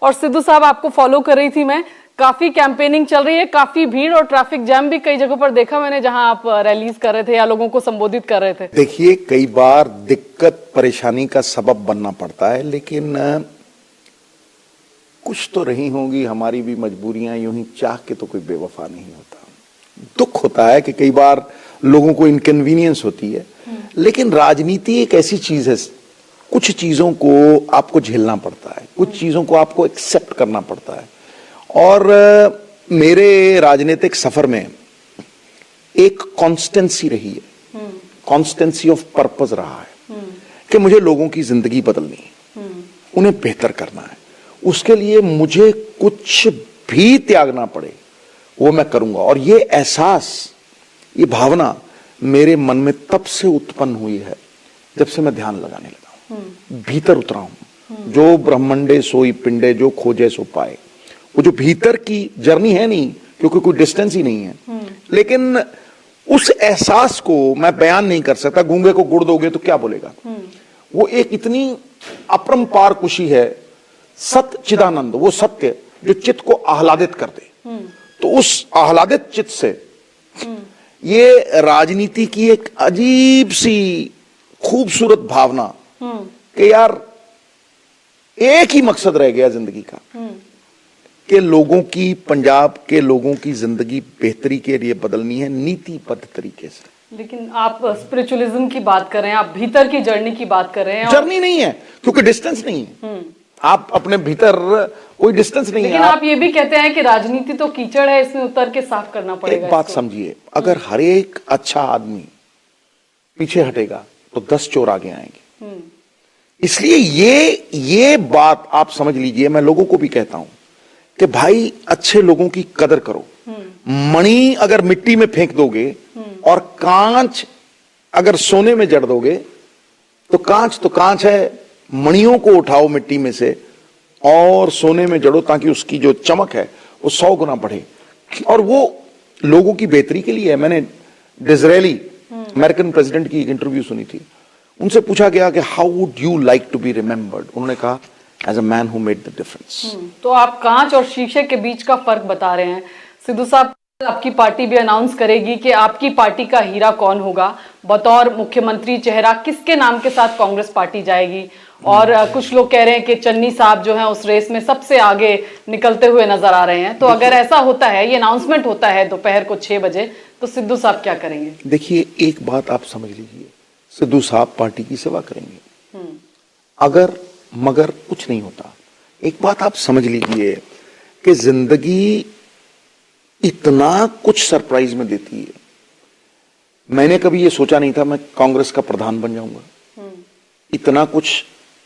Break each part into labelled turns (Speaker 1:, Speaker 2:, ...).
Speaker 1: और सिद्धू साहब आपको फॉलो कर रही थी मैं, काफी कैंपेनिंग चल रही है, काफी भीड़ और ट्रैफिक जैम भी कई जगहों पर देखा मैंने जहां आप रैलीज कर रहे थे या लोगों को संबोधित कर रहे थे।
Speaker 2: देखिए, कई बार दिक्कत परेशानी का सबब बनना पड़ता है, लेकिन कुछ तो रही होंगी हमारी भी मजबूरियां, यूं ही चाह के तो कोई बेवफा नहीं होता। दुख होता है कि कई बार लोगों को इनकन्वीनियंस होती है, लेकिन राजनीति एक ऐसी चीज है, कुछ चीजों को आपको झेलना पड़ता है, कुछ चीजों को आपको एक्सेप्ट करना पड़ता है। और मेरे राजनीतिक सफर में एक कॉन्स्टेंसी रही है, कॉन्स्टेंसी ऑफ पर्पस रहा है कि मुझे लोगों की जिंदगी बदलनी है, उन्हें बेहतर करना है। उसके लिए मुझे कुछ भी त्यागना पड़े वो मैं करूंगा। और ये एहसास, ये भावना मेरे मन में तब से उत्पन्न हुई है जब से मैं ध्यान लगाने लगा हूं, भीतर उतरा हूं। जो ब्रह्मंडे सोई पिंडे, जो खोजे सो पाए। वो जो भीतर की जर्नी है नहीं, क्योंकि कोई डिस्टेंस ही नहीं है, लेकिन उस एहसास को मैं बयान नहीं कर सकता। गूंगे को गुड़ दोगे तो क्या बोलेगा। वो एक इतनी अपरंपार खुशी है, सत्य चिदानंद, वो सत्य जो चित्त को आह्लादित कर दे। तो उस आह्लादित चित्त से ये राजनीति की एक अजीब सी खूबसूरत भावना कि यार एक ही मकसद रह गया जिंदगी का कि लोगों की, पंजाब के लोगों की जिंदगी बेहतरी के लिए बदलनी है, नीतिबद्ध तरीके से।
Speaker 1: लेकिन आप स्पिरिचुअलिज्म की बात कर रहे हैं, आप भीतर की जर्नी की बात कर रहे हैं।
Speaker 2: जर्नी नहीं है क्योंकि डिस्टेंस नहीं है, आप अपने भीतर कोई डिस्टेंस नहीं है।
Speaker 1: लेकिन आप ये भी कहते हैं कि राजनीति तो कीचड़ है, इसमें उतर के साफ करना पड़ेगा।
Speaker 2: एक बात समझिए, अगर हर एक अच्छा आदमी पीछे हटेगा तो 10 चोर आगे आएंगे। इसलिए ये बात आप समझ लीजिए। मैं लोगों को भी कहता हूं कि भाई अच्छे लोगों की कदर करो। मणि अगर मिट्टी में फेंक दोगे और कांच अगर सोने में जड़ दोगे तो कांच है। मणियों को उठाओ मिट्टी में से और सोने में जड़ो, ताकि उसकी जो चमक है वो 100 गुना बढ़े। और वो लोगों की बेहतरी के लिए है। मैंने डिज़रायली अमेरिकन प्रेसिडेंट की एक इंटरव्यू सुनी थी। उनसे पूछा गया कि how would you like to be remembered. उन्होंने कहा, as a man who made the difference.
Speaker 1: तो आप कांच और शीशे के बीच का फर्क बता रहे हैं। सिद्धू साहब, आपकी पार्टी भी अनाउंस करेगी कि आपकी पार्टी का हीरा कौन होगा, बतौर मुख्यमंत्री चेहरा किसके नाम के साथ कांग्रेस पार्टी जाएगी। और कुछ लोग कह रहे हैं कि चन्नी साहब जो हैं उस रेस में सबसे आगे निकलते हुए नजर आ रहे हैं। तो अगर ऐसा होता है, ये अनाउंसमेंट होता है दोपहर को 6 बजे, तो सिद्धू साहब क्या करेंगे?
Speaker 2: देखिए, एक बात आप समझ लीजिए, सिद्धू साहब पार्टी की सेवा करेंगे, अगर मगर कुछ नहीं होता। एक बात आप समझ लीजिए कि जिंदगी इतना कुछ सरप्राइज में देती है। मैंने कभी ये सोचा नहीं था मैं कांग्रेस का प्रधान बन जाऊंगा, इतना कुछ।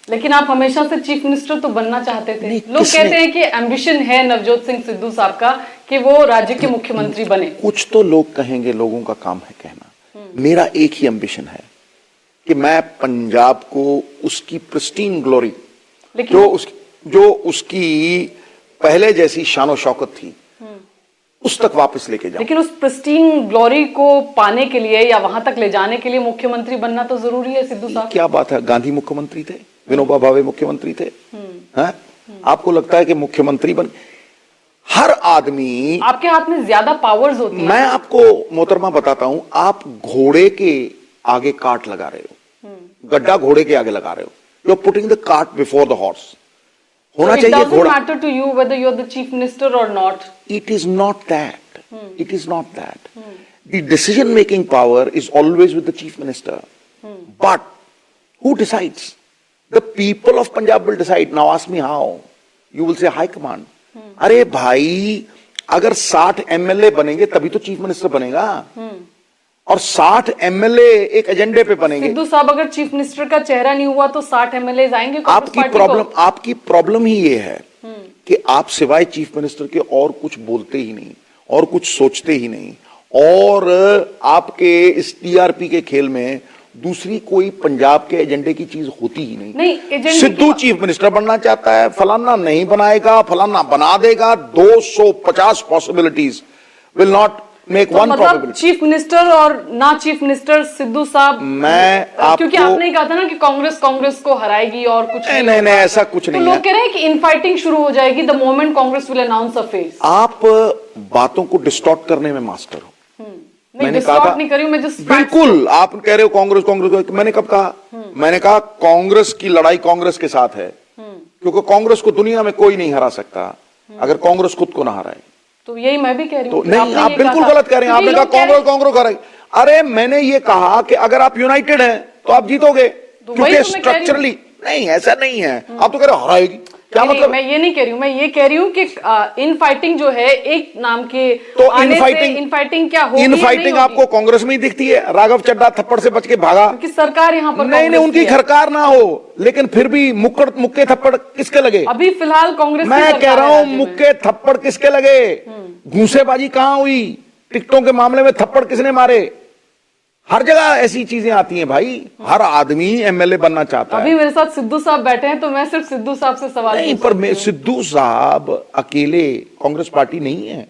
Speaker 1: लेकिन आप हमेशा से चीफ मिनिस्टर तो बनना चाहते थे। लोग कहते हैं कि एम्बिशन है नवजोत सिंह सिद्धू साहब का कि वो राज्य के मुख्यमंत्री बने।
Speaker 2: कुछ तो लोग कहेंगे, लोगों का काम है कहना। मेरा एक ही एम्बिशन है कि मैं पंजाब को उसकी प्रिस्टीन ग्लोरी, जो उसकी पहले जैसी शानो शौकत थी, उस तक वापस लेके जाऊं।
Speaker 1: लेकिन उस प्रिस्टीन ग्लोरी को पाने के लिए या वहां तक ले जाने के लिए मुख्यमंत्री बनना तो जरूरी है सिद्धू साहब।
Speaker 2: क्या बात है, गांधी मुख्यमंत्री थे, विनोबा भावे मुख्यमंत्री थे। आपको लगता है कि मुख्यमंत्री बन, हर आदमी,
Speaker 1: आपके हाथ में ज्यादा पावर्स होती हैं।
Speaker 2: मैं आपको मोहतरमा बताता हूं, आप घोड़े के आगे काट लगा रहे हो, गड्ढा घोड़े के आगे लगा रहे हो। You are putting the cart before the horse. होना चाहिए घोड़ा।
Speaker 1: Matter to you whether you are the chief minister और not.
Speaker 2: It is not that. It is not that. The decision making power is always with the chief minister. But who decides? The people of Punjab will decide. Now ask me how. You will say high command. अरे भाई, अगर 60 MLA बनेंगे तभी तो chief minister बनेगा, और 60 MLA एक एजेंडे पे बनेंगे।
Speaker 1: सिद्धू साहब, अगर चीफ मिनिस्टर का चेहरा नहीं हुआ तो 60 MLA आएंगे।
Speaker 2: आपकी प्रॉब्लम ही ये है कि आप सिवाय चीफ मिनिस्टर के और कुछ बोलते ही नहीं और कुछ सोचते ही नहीं, और आपके इस टीआरपी के खेल में दूसरी कोई पंजाब के एजेंडे की चीज होती ही नहीं। सिद्धू चीफ मिनिस्टर बनना चाहता है, फलाना नहीं बनाएगा, फलाना बना देगा। 250 पॉसिबिलिटीज विल नॉट मेक
Speaker 1: तो
Speaker 2: वन
Speaker 1: मतलब
Speaker 2: प्रोबेबिलिटी।
Speaker 1: चीफ मिनिस्टर और ना चीफ मिनिस्टर सिद्धू साहब, क्योंकि आपने कहा था ना कि कांग्रेस को हराएगी और कुछ
Speaker 2: नहीं नहीं, ऐसा कुछ नहीं
Speaker 1: तो
Speaker 2: है।
Speaker 1: लोग कह रहे हैं कि इनफाइटिंग शुरू हो जाएगी the moment Congress will announce a face.
Speaker 2: आप बातों को डिस्टॉर्ट करने में मास्टर हो।
Speaker 1: मैंने कहा नहीं करी हूं, मैं जिस
Speaker 2: बिल्कुल आप कह रहे हो कांग्रेस, मैंने कब कहा? मैंने कहा कांग्रेस की लड़ाई कांग्रेस के साथ है, क्योंकि कांग्रेस को दुनिया में कोई नहीं हरा सकता अगर कांग्रेस खुद को ना हराए।
Speaker 1: तो यही मैं भी कह रही
Speaker 2: तो
Speaker 1: हूँ।
Speaker 2: नहीं, आप बिल्कुल गलत कह रहे हैं। आपने कहा कांग्रेस हराएगी। अरे मैंने ये कहा कि अगर आप यूनाइटेड हैं तो आप जीतोगे, क्योंकि स्ट्रक्चरली नहीं, ऐसा नहीं है। आप तो कह रहे हो हराएगी, क्या मतलब?
Speaker 1: मैं ये नहीं कह रही हूँ, मैं ये कह रही हूँ कि इन फाइटिंग जो है एक नाम के
Speaker 2: तो
Speaker 1: आने से इन फाइटिंग क्या होगी?
Speaker 2: इन फाइटिंग आपको कांग्रेस में ही दिखती है। राघव चड्ढा थप्पड़ से बच के भागा,
Speaker 1: क्योंकि सरकार यहाँ पर
Speaker 2: नहीं उनकी सरकार ना हो, लेकिन फिर भी मुक्के थप्पड़ किसके लगे?
Speaker 1: अभी फिलहाल कांग्रेस
Speaker 2: मैं कह रहा हूं मुक्के थप्पड़ किसके लगे? घूसेबाजी कहां हुई? टिकटों के मामले में थप्पड़ किसने मारे? हर जगह ऐसी चीजें आती हैं भाई। हर आदमी एमएलए बनना चाहता है।
Speaker 1: अभी मेरे साथ सिद्धू साहब बैठे हैं तो मैं सिर्फ सिद्धू साहब से सवाल
Speaker 2: नहीं, पर सिद्धू साहब अकेले कांग्रेस पार्टी नहीं है।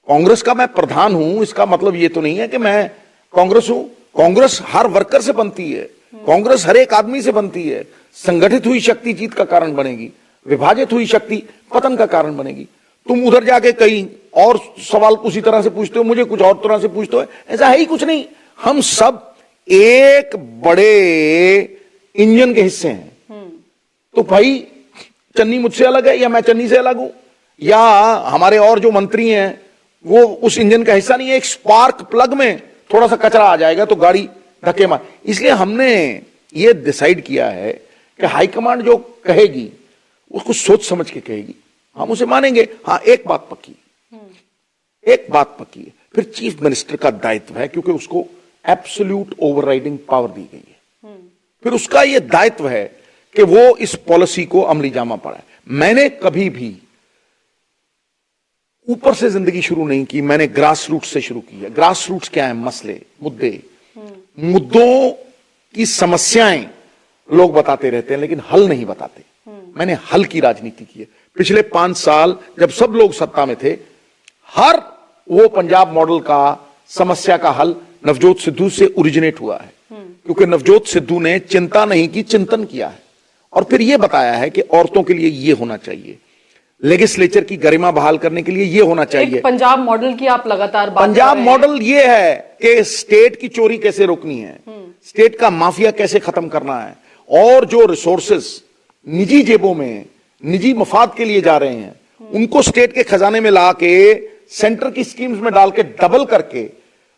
Speaker 2: कांग्रेस का मैं प्रधान हूं, इसका मतलब ये तो नहीं है कि मैं कांग्रेस हूं। कांग्रेस हर वर्कर से बनती है, कांग्रेस हर एक आदमी से बनती है। संगठित हुई शक्ति जीत का कारण बनेगी, विभाजित हुई शक्ति पतन का कारण बनेगी। तुम उधर जाके कहीं और सवाल उसी तरह से पूछते हो, मुझे कुछ और तरह से पूछते हो, ऐसा है ही कुछ नहीं। हम सब एक बड़े इंजन के हिस्से हैं। तो भाई चन्नी मुझसे अलग है या मैं चन्नी से अलग हूं, या हमारे और जो मंत्री हैं वो उस इंजन का हिस्सा नहीं है। एक स्पार्क प्लग में थोड़ा सा कचरा आ जाएगा तो गाड़ी धक्के मार। इसलिए हमने ये डिसाइड किया है कि हाईकमांड जो कहेगी उसको सोच समझ के कहेगी, हम उसे मानेंगे। हाँ, एक बात पक्की है, फिर चीफ मिनिस्टर का दायित्व है, क्योंकि उसको एब्सोल्यूट ओवरराइडिंग पावर दी गई है। फिर उसका यह दायित्व है कि वो इस पॉलिसी को अमली जामा पड़ाए। मैंने कभी भी ऊपर से जिंदगी शुरू नहीं की, मैंने ग्रास रूट से शुरू की है। ग्रास रूट्स क्या है? मसले, मुद्दों की समस्याएं लोग बताते रहते हैं लेकिन हल नहीं बताते। मैंने हल की राजनीति की है। पिछले 5 साल जब सब लोग सत्ता में थे, हर वो पंजाब मॉडल का समस्या का हल नवजोत सिद्धू से ओरिजिनेट हुआ है, क्योंकि नवजोत सिद्धू ने चिंता नहीं की, चिंतन किया है और फिर यह बताया है कि औरतों के लिए यह होना चाहिए, लेजिस्लेचर की गरिमा बहाल करने के लिए यह होना चाहिए।
Speaker 1: पंजाब मॉडल की आप लगातार बात
Speaker 2: पंजाब मॉडल यह है कि स्टेट की चोरी कैसे रोकनी है, स्टेट का माफिया कैसे खत्म करना है, और जो रिसोर्सेस निजी जेबों में निजी मफाद के लिए जा रहे हैं उनको स्टेट के खजाने में ला के सेंटर की स्कीम्स में डाल के डबल करके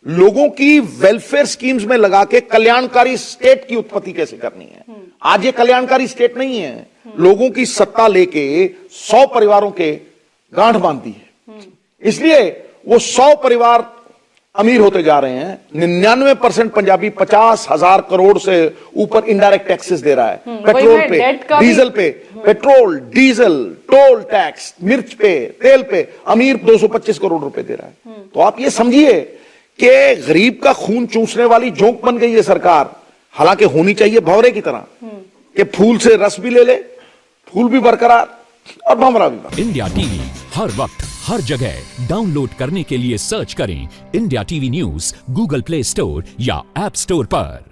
Speaker 2: लोगों की वेलफेयर स्कीम्स में लगा के कल्याणकारी स्टेट की उत्पत्ति कैसे करनी है। आज ये कल्याणकारी स्टेट नहीं है, लोगों की सत्ता लेके 100 परिवारों के गांठ बांधती है। इसलिए वो 100 परिवार अमीर होते जा रहे हैं। 99% पंजाबी 50,000 करोड़ से ऊपर इनडायरेक्ट टैक्सेस दे रहा है, पेट्रोल पे, डीजल पे, पेट्रोल डीजल टोल टैक्स, मिर्च पे, तेल पे अमीर 225 करोड़ रुपए दे रहा है। तो आप ये समझिए कि गरीब का खून चूसने वाली जोंक बन गई है सरकार। हालांकि होनी चाहिए भंवरे की तरह कि फूल से रस भी ले ले, फूल भी बरकरार और भंवरा भी।
Speaker 3: इंडिया टीवी हर वक्त हर जगह डाउनलोड करने के लिए सर्च करें India TV news Google play store या ऐप स्टोर पर।